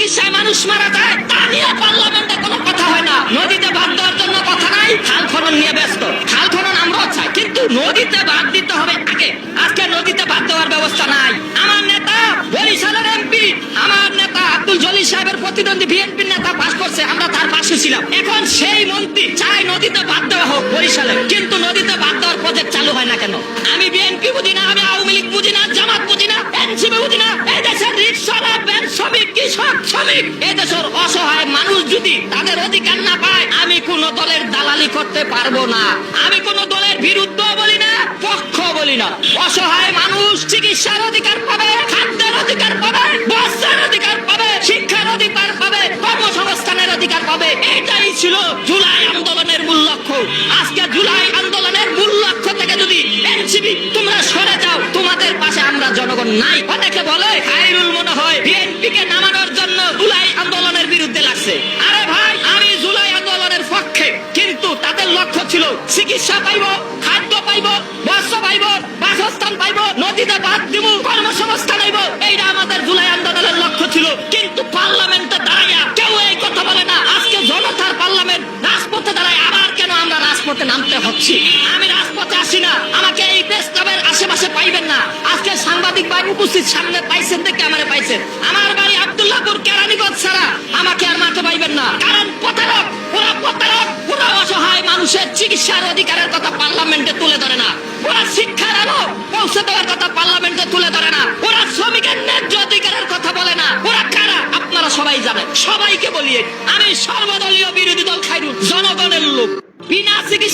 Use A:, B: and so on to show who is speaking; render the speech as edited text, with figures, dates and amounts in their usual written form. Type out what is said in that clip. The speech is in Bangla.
A: চিকিৎসায় মানুষ মারা যায় তা নিয়ে পার্লামেন্টে কোনো কথা হয় না। নদীতে বাদ দেওয়ার জন্য কথা নাই, খাল খনন নিয়ে ব্যস্ত। খাল খনন আমরাও চাই, কিন্তু নদীতে বাদ দিতে হবে আগে। আজকে নদীতে বাদ দেওয়ার ব্যবস্থা নাই। আমার নেতা বরিশালের এমপি, আমার নেতা আব্দুল জলিল সাহেবের প্রতিদ্বন্দ্বী বিএনপির নেতা পাশ করছে, আমরা তার পাশে ছিলাম। এখন সেই মন্ত্রী চায় নদীতে বাদ দেওয়া হোক বরিশালে, কিন্তু নদীতে বাদ দেওয়ার প্রজেক্ট চালু হয় না কেন? আমি বিএনপি বুঝি না, আমি আওয়ামী লীগ বুঝি না, জামাত বুঝি না, এনসিপি বুঝি না। এই দেশের রিকশাওয়ালা, ব্যাংক শ্রমিক, কৃষক শ্রমিক, এই দেশের অসহায় মানুষ যদি তাদের অধিকার না পায়, আমি কোন দলের দালালি করতে পারবো না। আমি কোন দলের বিরুদ্ধ বলি না, পক্ষ বলি না। অসহায় মানুষ চিকিৎসার অধিকার পাবে, খাদ্যের অধিকার পাবে, বস্ত্রের অধিকার পাবে, শিক্ষার অধিকার পাবে, কর্মসংস্থানের অধিকার পাবে। এটাই ছিল জুলাই আন্দোলনের মূল লক্ষ্য। আজকে জুলাই আন্দোলনের মূল লক্ষ্য থেকে যদি এনসিপি তোমরা সরে যাও, তোমাদের পাশে আমরা জনগণ নাই। অনেকে বলে খায়রুল মনে হয় বিএনপি কে নামানোর জন্য জুলাই আন্দোলনের বিরুদ্ধে লাগছে। আরে ভাই, আমি জুলাই আন্দোলনের পক্ষে, কিন্তু তাদের লক্ষ্য ছিল চিকিৎসা পাইব, খাদ্য পাইব, বস্ত্র পাইব, বাসস্থান পাইব, নদীতে বাদ দিব, কর্মসংস্থান হইব। এইটা আমাদের জুলাই আন্দোলনের লক্ষ্য ছিল। কিন্তু পার্লামেন্টে দাঁড়াইয়া কেউ এই কথা বলে না। আজকে জনতার পার্লামেন্ট, রাজপথে দাঁড়ায় আবার কেন আমরা রাজপথে নামতে হচ্ছি? আমি রাজপথে আসি না, আমাকে এই প্রেস ক্লাবের আশেপাশে পাইবেন না। আজকে সাংবাদিক ভাই উপস্থিত, সামনে পাইছেন দেখে আমারে পাইছেন। আমার বাড়ি আব্দুল্লাহপুর কেরানীগঞ্জ ছাড়া আমাকে আর মাঠে পাইবেন না। কারণ প্রতারক, ওরা প্রতারক, ওরা অসহায় মানুষের চিকিৎসার অধিকারের কথা পার্লামেন্টে তুলে ধরে না। ওরা শিক্ষার আলো পৌঁছে দেওয়ার কথা পার্লামেন্টে তুলে ধরে না। ওরা শ্রমিকের ন্যায্য অধিকারের কথা বলে না। ওরা কারা আপনারা সবাই জানেন। সবাইকে বলিয়ে আমি সর্বদলীয় বিরোধী দল খায়রুল জনগণের লোক। বিনা চিকিৎসা